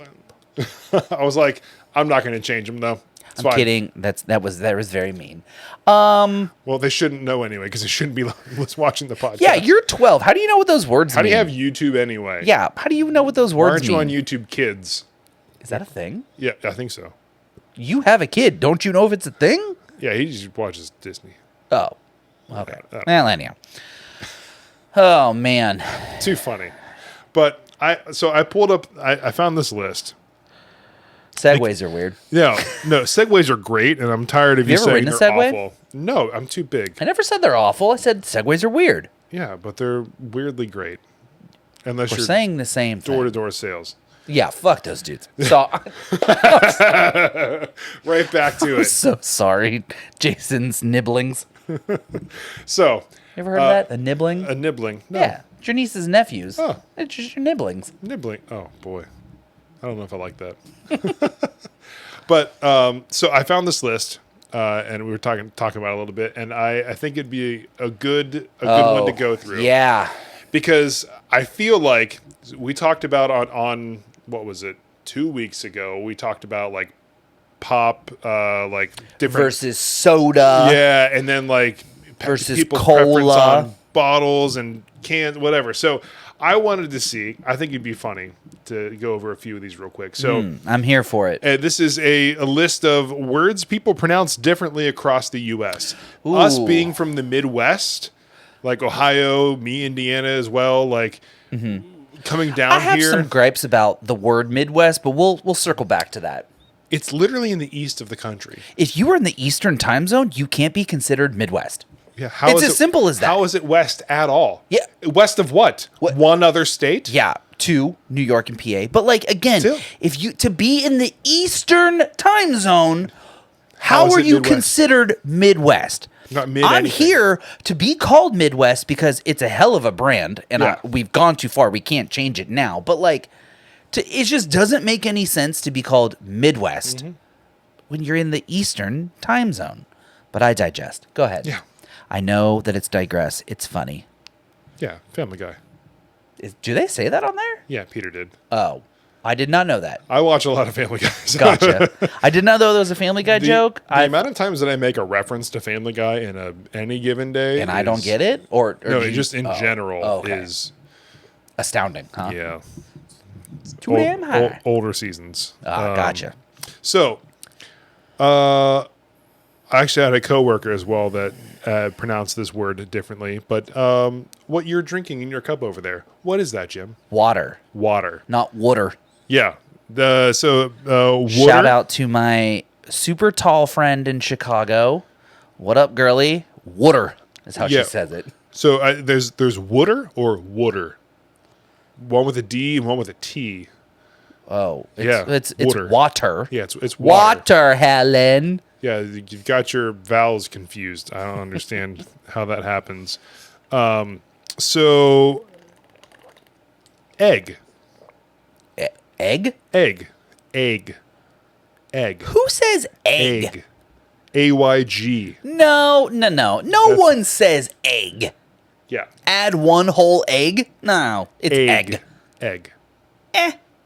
I was like, I'm not going to change them though. It's I'm fine. kidding. That was very mean. Well, they shouldn't know anyway because they shouldn't be watching the podcast. Yeah, you're 12. How do you know what those words How do mean? you have YouTube anyway? Yeah, how do you know what those Why words aren't you on mean? YouTube Kids? Is that a thing? Yeah, I think so. You have a kid. Don't you know if it's a thing? Yeah, he just watches Disney. Oh. Okay. Well, anyhow. Oh man. Too funny. But I pulled up, I found this list. Segways are weird. No, segues are great, and I'm tired of you ever saying ridden a they're Segway? awful. No, I'm too big. I never said they're awful. I said segways are weird. Yeah, but they're weirdly great. Unless We're you're saying the same thing. door-to-door sales. Yeah, fuck those dudes. So Right back to I'm it. so sorry, Jason's nibblings. So, You ever heard of that? The nibbling? a nibbling. No, Yeah, it's your niece's nephews. Oh. It's just your nibblings. nibbling. Oh, boy. I don't know if I like that. But, so I found this list, and we were talking about it a little bit, and I think it'd be a good one to go through. Yeah. Because I feel like we talked about on what was it, 2 weeks ago, we talked about like pop, like different Versus soda. yeah, and then like Versus people's cola. preference on bottles and cans, whatever. So I wanted to see. I think it'd be funny to go over a few of these real quick. So I'm here for it. this is a list of words people pronounce differently across the U.S. Us Ooh. being from the Midwest, like Ohio, me, Indiana as well, like coming down I have here. some gripes about the word Midwest, but we'll circle back to that. It's literally in the east of the country. If you are in the Eastern time zone, you can't be considered Midwest. Yeah, how It's is as simple as that. How is it west at all? Yeah. West of what? One other state? Yeah, to New York and PA. But like again, Still. if you to be in the Eastern time zone, How how is are it you Midwest? considered Midwest? Not mid I'm anything. here to be called Midwest because it's a hell of a brand, and Yeah. we've gone too far. We can't change it now. But like, it just doesn't make any sense to be called Midwest Mm-hmm. when you're in the Eastern time zone. But I digest. Go ahead. Yeah. I know that it's digress. It's funny. Yeah, Family Guy. Do they say that on there? Yeah, Peter did. Oh, I did not know that. I watch a lot of Family Guy. so- Gotcha. I did not know there was a Family Guy joke. The amount of times that I make a reference to Family Guy in any given day, and I don't get it, or No, do you- just in oh, general okay. is astounding. Huh? yeah. Too damn high. Older seasons. Gotcha. So, I actually had a coworker as well that pronounced this word differently. But what you're drinking in your cup over there? What is that, Jim? Water, Water. not water. Yeah. Water. Shout out to my super tall friend in Chicago. What up, girly? Water is how Yeah. she says it. So there's water or water. one with a D and one with a T. Oh, Yeah, it's water. water. Yeah, it's water. Water, Helen. Yeah, you've got your vowels confused. I don't understand how that happens. So, egg. Egg? Egg. Who says egg? Egg. AYG. No. No one says egg. Yeah. Add one whole egg? No, it's egg. Egg.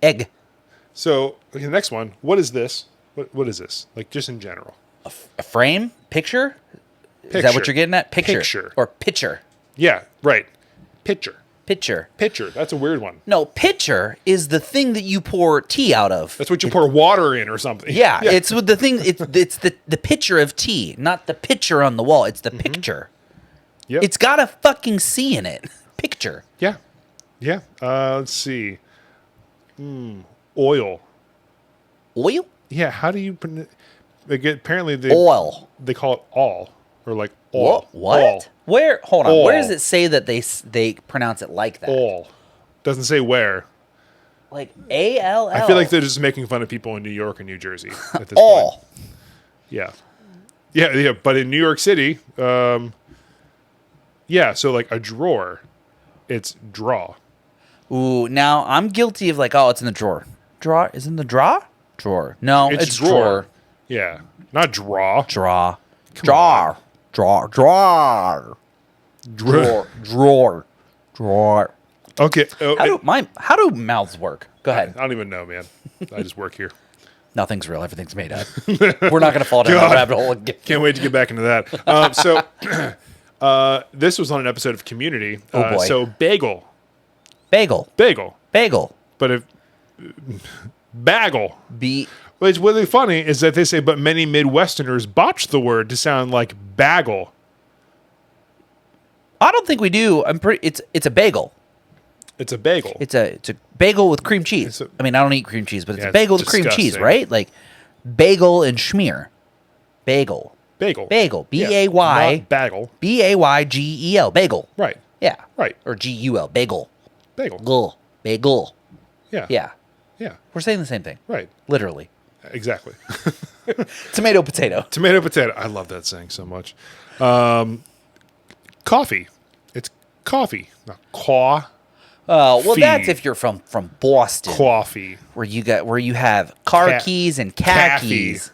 Egg. So, okay, the next one. What is this? What is this? Like, just in general. A frame? Picture? Is that Picture. what you're getting at? Picture. Picture. Or pitcher. Yeah, right. Pitcher. Pitcher. Pitcher. That's a weird one. No, pitcher is the thing that you pour tea out of. That's what you pour water in or something. Yeah, it's with the thing. It's the pitcher of tea, not the picture on the wall. It's the picture. Yep. It's got a fucking C in it. Picture. Yeah. Yeah. Let's see. Oil. Oil? Yeah. How do you apparently Oil. they call it all or like all. What? All. Where? Hold on. All. Where does it say that they pronounce it like that? All. Doesn't say where. Like ALL. I feel like they're just making fun of people in New York and New Jersey at this all. point. Yeah. Yeah. But in New York City, yeah. So like a drawer, it's draw. Ooh, now I'm guilty of like, oh, it's in the drawer. Drawer is in the drawer. Drawer. No, it's drawer. Yeah. Not draw. Draw. Come Drawer. Drawer. Drawer. Drawer. Drawer. Drawer. Okay. Oh, How do mouths work? Go I ahead. don't even know, man. I just work here. Nothing's real. Everything's made up. We're not gonna fall down God. the rabbit hole again. Can't wait to get back into that. This was on an episode of Community. Oh, boy. So bagel. Bagel. But if bagel. B. What's really funny is that they say, but many Midwesterners botch the word to sound like bagel. I don't think we do. It's a bagel. It's a bagel. It's a bagel with cream cheese. I mean, I don't eat cream cheese, but it's a bagel with cream cheese, disgusting. right? Like bagel and schmear. Bagel. Bagel. Bagel. Yeah, B-A-Y. not bagel. B-A-Y-G-E-L. Bagel. Right. Yeah. Right. Or G-U-L. Bagel. Bagel. Gul. Bagel. Yeah. Yeah. Yeah. We're saying the same thing. Right. Literally. Exactly. Tomato, potato. Tomato, potato. I love that saying so much. Coffee. It's coffee, not caw. Well, Fee. that's if you're from Boston, Coffee. where you have car Ca- keys and Caffee. khakis.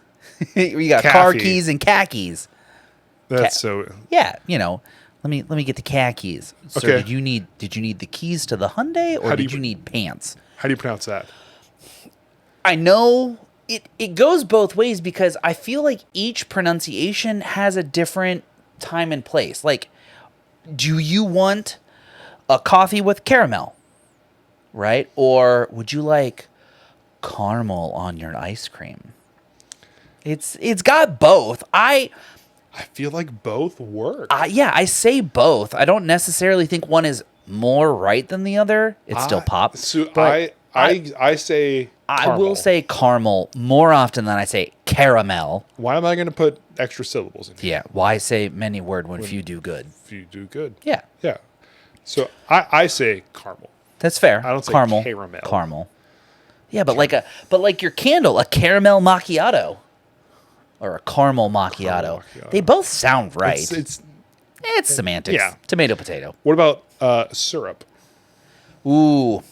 You got car Caffee. keys and khakis. That's so. Yeah, let me get the khakis. Sir, Okay. did you need the keys to the Hyundai, or How do did you- you need pants? How do you pronounce that? I know it goes both ways because I feel like each pronunciation has a different time and place. Like, do you want a coffee with caramel? Right? Or would you like caramel on your ice cream? It's got both. I feel like both work. Yeah, I say both. I don't necessarily think one is more right than the other. It's still pop. So but I say. I caramel. will say caramel more often than I say caramel. Why am I going to put extra syllables in here? Yeah. Why say many word when few do good? If you do good. Yeah. Yeah. So I say caramel. That's fair. I don't say caramel. caramel. Caramel. Yeah, but like your candle, a caramel macchiato. Or a caramel macchiato. macchiato. They both sound right. It's It's semantics. yeah. Tomato, potato. What about syrup? Ooh.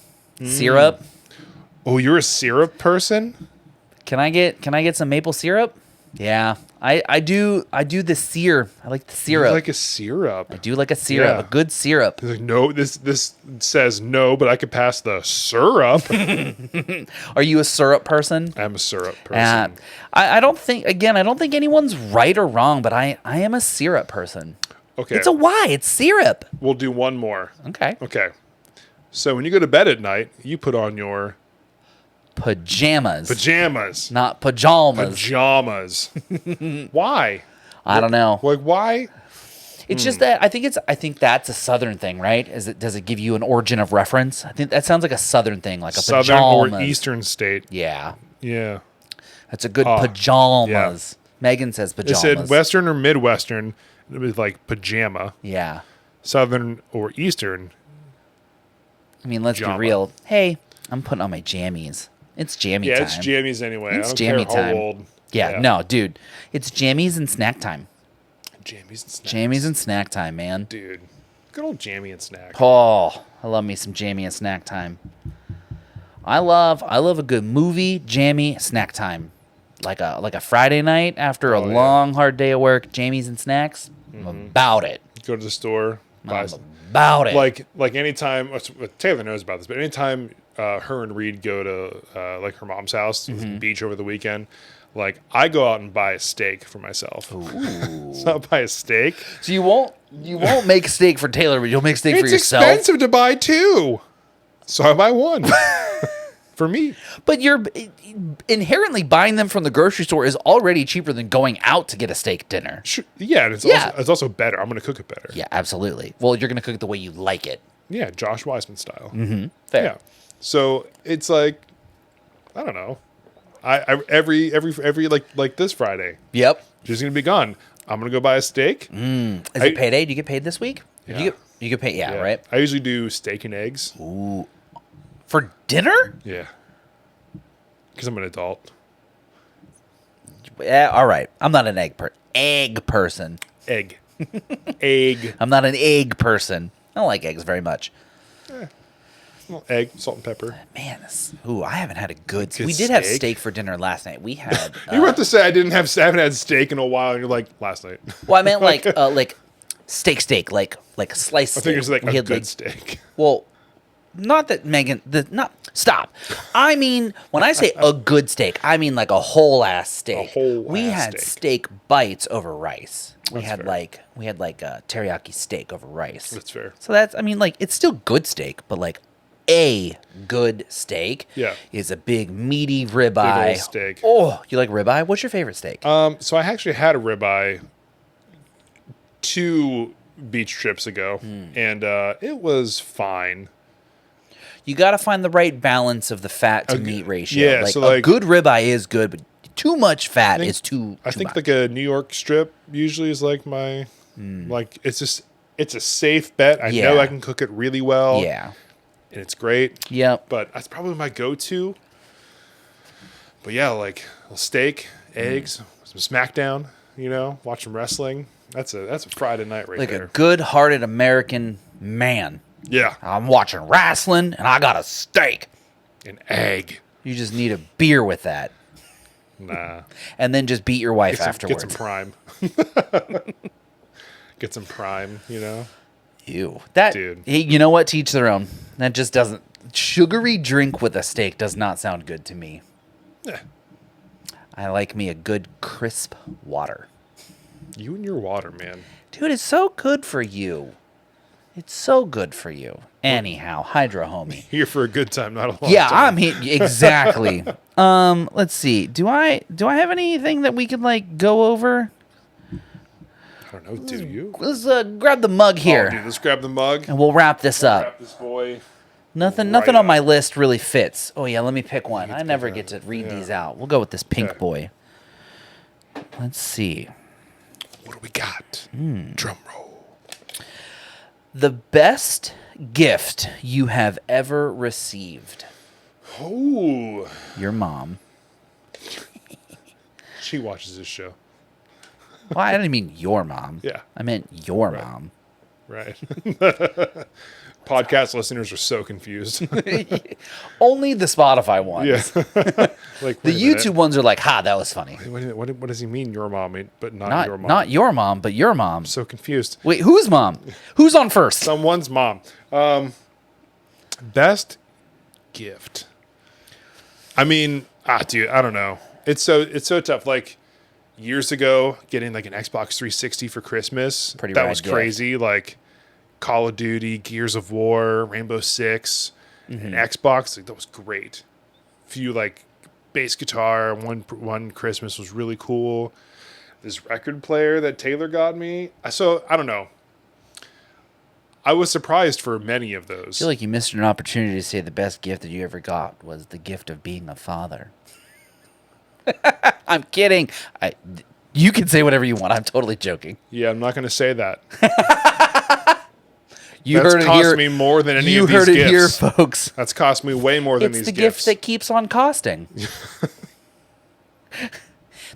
Syrup. Oh, you're a syrup person? Can I get some maple syrup? Yeah. I do the sear. I like the You're syrup. like a syrup. I do like a syrup, Yeah. a good syrup. He's like, no, this says no, but I could pass the syrup. Are you a syrup person? I'm a syrup person. I don't think anyone's right or wrong, but I am a syrup person. Okay. It's a Y. It's syrup. We'll do one more. Okay. Okay. So when you go to bed at night, you put on your Pajamas. pajamas. Not pajamas. Pajamas. Why? I don't know. Like why? It's just that I think that's a Southern thing, right? Does it give you an origin of reference? I think that sounds like a Southern thing, like a Southern pajamas. or Eastern state. Yeah. Yeah. That's a good Oh, pajamas. Megan says It pajamas. said Western or Midwestern. It was like pajama. Yeah. Southern or Eastern. I mean, let's Jamba. be real. Hey, I'm putting on my jammies. It's jammy Yeah, time. it's jammies anyway. It's I don't jammy care how time. old. Yeah, no, dude. It's jammies and snack time. Jammies and snacks. Jammies and snack time, man. Dude, good old jammy and snack. Oh, I love me some jammy and snack time. I love a good movie, jammy, snack time. Like a Friday night after a Oh, yeah. long, hard day of work, jammies and snacks. I'm about it. Go to the store, buy I'm about it. like anytime Taylor knows about this, but anytime her and Reed go to like her mom's house to the beach over the weekend, like I go out and buy a steak for myself. It's not buy a steak. So you won't make steak for Taylor, but you'll make steak for It's yourself. expensive to buy two, so I buy one for me. But you're inherently buying them from the grocery store is already cheaper than going out to get a steak dinner. Sure. Yeah, and Yeah. it's also better. I'm going to cook it better. Yeah, absolutely. Well, you're gonna cook it the way you like it. Yeah, Josh Weissman style. Fair. Yeah. So it's like, I don't know. I every like this Friday, Yep. she's gonna be gone. I'm gonna go buy a steak. Is it payday? Do you get paid this week? Yeah. You get paid. Yeah, right. I usually do steak and eggs. For dinner? Yeah. Because I'm an adult. Yeah, all right. I'm not an egg person. Egg. Egg. I'm not an egg person. I don't like eggs very much. Well, egg, salt and pepper. Man, I haven't had a good. Good We did have steak? steak for dinner last night. We had. You were about to say I haven't had steak in a while, and you're like, last night. Well, I meant like steak, like sliced. I think it's like We a had, good steak. Well, not that Megan. Stop. I mean, when I say a good steak, I mean like a whole ass steak. We had steak bites over rice. We had teriyaki steak over rice. That's fair. So it's still good steak, but like a good steak is a big meaty ribeye. old steak. Oh, you like ribeye? What's your favorite steak? So I actually had a ribeye 2 beach trips ago, and it was fine. You got to find the right balance of the fat to meat ratio. yeah, like so, a like- good ribeye is good, but too much fat is too. I too think much. like a New York strip usually is like my like it's a safe bet. I know Yeah. I can cook it really well. Yeah. And it's great. Yep. But that's probably my go-to. But yeah, like a steak, eggs, some SmackDown, watch some wrestling. That's a Friday night right Like there. a good-hearted American man. Yeah. I'm watching wrestling and I got a steak. An egg. You just need a beer with that, Nah. and then just beat your wife Get afterwards. some prime. Get some prime, Ew. That, Dude. Hey, you know what? To each their own. That just doesn't. Sugary drink with a steak does not sound good to me. Eh, I like me a good crisp water. you and your water, man. Dude, it's so good for you. It's so good for you. Anyhow, Hydro Homie. Here for a good time, not a long Yeah, time. I'm here exactly. Let's see. Do I have anything that we could like go over? I don't know, do you? Let's grab the mug here, Oh, dude, let's grab the mug. and we'll wrap this up. Wrap this boy. Nothing right on up. my list really fits. Oh yeah, let me pick one. I to never pick get to one. read Yeah. these out. We'll go with this pink Okay. boy. Let's see. What do we got? Hmm. Drum roll. The best gift you have ever received. Oh, Your mom. she watches this show. Well, I didn't mean your mom. Yeah. I meant your mom. Right. Podcast listeners are so confused. Only the Spotify ones. yeah. Like The YouTube ones are like, ha, that was funny. What does he mean, your mom, but not, Not your mom? not your mom, but your mom. so confused. Wait, whose mom? Who's on first? Someone's mom. Best gift. I mean, dude, I don't know. It's so tough. Like years ago, getting like an Xbox 360 for Christmas, Pretty that rad was gift. crazy. Like Call of Duty, Gears of War, Rainbow Six, and Xbox. Like that was great. Few like bass guitar. One Christmas was really cool. This record player that Taylor got me. I don't know. I was surprised for many of those. I feel like you missed an opportunity to say the best gift that you ever got was the gift of being a father. I'm kidding. You can say whatever you want. I'm totally joking. Yeah, I'm not going to say that. You That's heard it cost here. me more than any You of these heard it here, gifts. folks. That's cost me way more than It's these the gifts. gift that keeps on costing.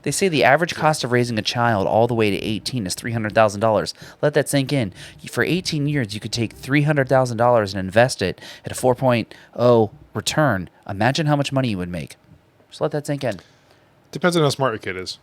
They say the average cost of raising a child all the way to 18 is $300,000. Let that sink in. For 18 years, you could take $300,000 and invest it at a 4.0 return. Imagine how much money you would make. Just let that sink in. Depends on how smart your kid is.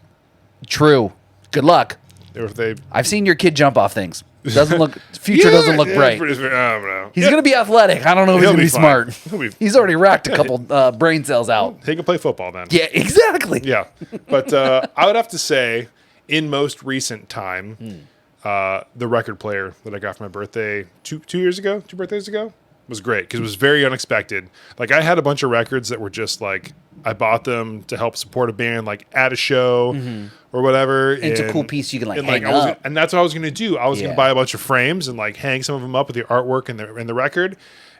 True. Good luck. Or if they I've seen your kid jump off things. Doesn't look future doesn't look bright. I don't know. He's gonna be athletic. I don't know if he's He'll gonna be be fine. smart. He'll be- He's already racked a couple brain cells out. He can play football then. Yeah, exactly. Yeah. But I would have to say, in most recent time, the record player that I got for my birthday two birthdays ago, was great because it was very unexpected. Like, I had a bunch of records that were just like, I bought them to help support a band, like at a show or whatever. It's a cool piece you can, like, and, hang I was, up. and that's what I was going to do. I was going Yeah. to buy a bunch of frames and like hang some of them up with the artwork and the record.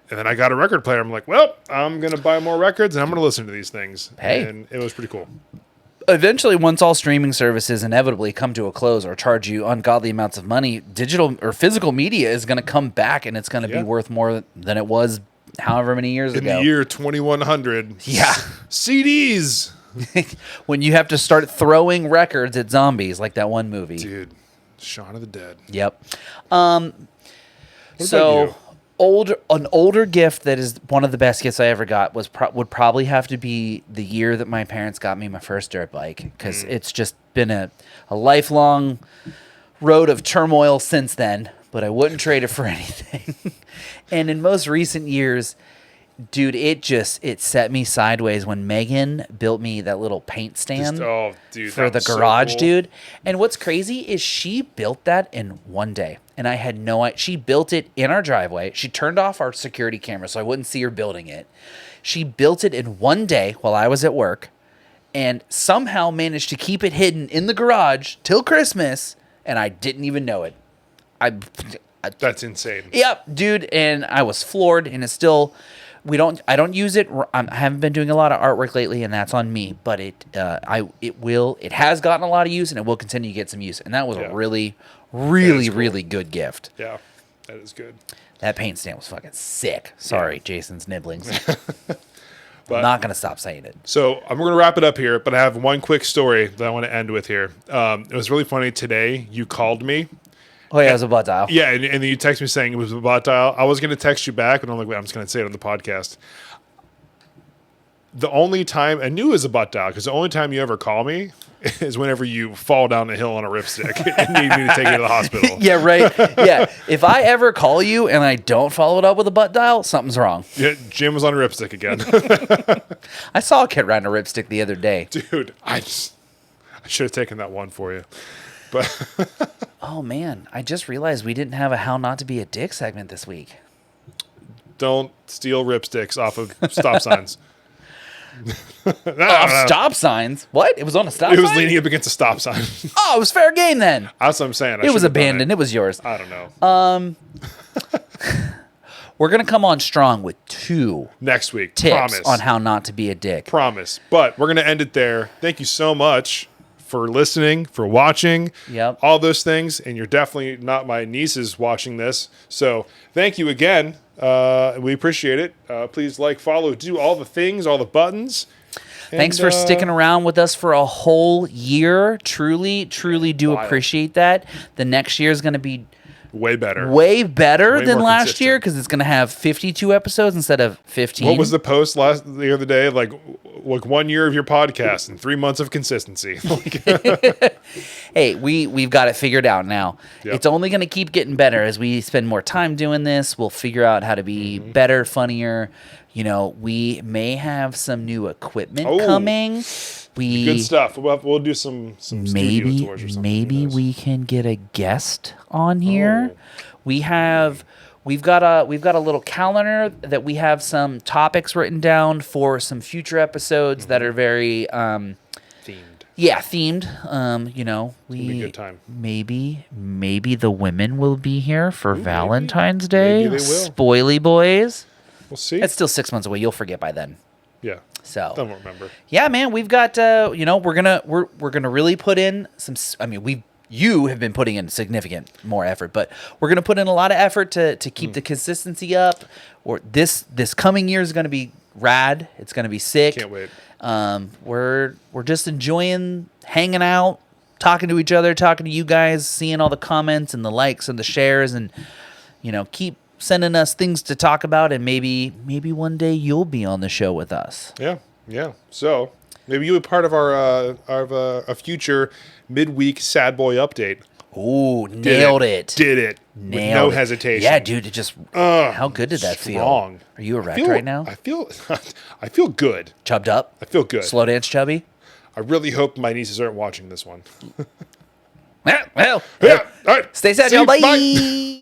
And then I got a record player. I'm like, well, I'm going to buy more records and I'm going to listen to these things. Hey. And it was pretty cool. Eventually, once all streaming services inevitably come to a close or charge you ungodly amounts of money, digital or physical media is going to come back, and it's going to Yeah. be worth more than it was however many years In ago. the year 2100. Yeah. CDs. When you have to start throwing records at zombies, like that one movie. Dude, Shaun of the Dead. Yep. What So about an older gift that is one of the best gifts I ever got would probably have to be the year that my parents got me my first dirt bike, because it's just been a lifelong road of turmoil since then, but I wouldn't trade it for anything. And in most recent years, dude, it set me sideways when Megan built me that little paint stand Dude, for the garage, dude. And what's crazy is she built that in one day. And I had no idea. She built it in our driveway. She turned off our security camera so I wouldn't see her building it. She built it in one day while I was at work and somehow managed to keep it hidden in the garage till Christmas. And I didn't even know it. That's insane. Yep, dude. And I was floored, and it's still... I don't use it. I haven't been doing a lot of artwork lately, and that's on me. But it has gotten a lot of use, and it will continue to get some use. And that was a really, really, cool. really good gift. Yeah, that is good. That paint stand was fucking sick. Sorry, Jason's nibblings. But- I'm not gonna stop saying it. So I'm going to wrap it up here, but I have one quick story that I want to end with here. It was really funny today. You called me. Oh yeah, it was a butt dial. Yeah, and then you text me saying it was a bot dial. I was going to text you back, but I'm like, wait, I'm just going to say it on the podcast. The only time I knew it was a butt dial, because the only time you ever call me is whenever you fall down a hill on a ripstick and need me to take you to the hospital. Yeah, right. Yeah. If I ever call you and I don't follow it up with a butt dial, something's wrong. Yeah, Jim was on a ripstick again. I saw a kid riding a ripstick the other day. Dude, I should have taken that one for you. But Oh man, I just realized we didn't have a "How Not to Be a Dick" segment this week. don't steal ripsticks off of stop signs. Off stop signs? What? It was on a stop It was sign? leaning up against a stop sign. Oh, it was fair game then. That's what I'm saying. It was abandoned. It was yours. I don't know. We're going to come on strong with 2 Next week. tips Promise. on how not to be a dick. Promise. But we're going to end it there. Thank you so much for listening, for watching, Yep. all those things. And you're definitely not my nieces watching this. So thank you again. We appreciate it. Please like, follow, do all the things, all the buttons. Thanks And, for sticking around with us for a whole year. Truly, truly do Wild. appreciate that. The next year is going to be way better. way better Way than more last consistent. year because it's going to have 52 episodes instead of 15. What was the post the other day? Like 1 year of your podcast and 3 months of consistency. Hey, we've got it figured out now. Yep. It's only going to keep getting better as we spend more time doing this. We'll figure out how to be Mm-hmm. better, funnier. You know, we may have some new equipment Oh. coming. Good stuff. We'll do some studio Maybe tours or something. maybe Who knows? we can get a guest on here. Oh. We've got a little calendar that we have some topics written down for some future episodes that are very themed. themed. You know, be a good time. maybe the women will be here for Valentine's Day. Maybe they will. Spoily boys. We'll see. It's still 6 months away. You'll forget by then. Yeah. So Don't remember. yeah, man, we've got we're gonna really put in some. I mean, we've you have been putting in significant more effort, but we're gonna put in a lot of effort to keep the consistency up. Or this coming year is gonna be rad. It's gonna be sick. Can't wait. We're just enjoying hanging out, talking to each other, talking to you guys, seeing all the comments and the likes and the shares, and keep sending us things to talk about, and maybe one day you'll be on the show with us. Yeah. So maybe you'll be part of our a future midweek Sad Boy update. Ooh, nailed it. Did it. With no Nailed it. hesitation. Yeah, dude, it just how good did that strong. feel? Are you erect right now? I feel good. Chubbed up? I feel good. Slow dance chubby? I really hope my nieces aren't watching this one. Well, Yeah. All right. stay sad, See y'all. you. Bye.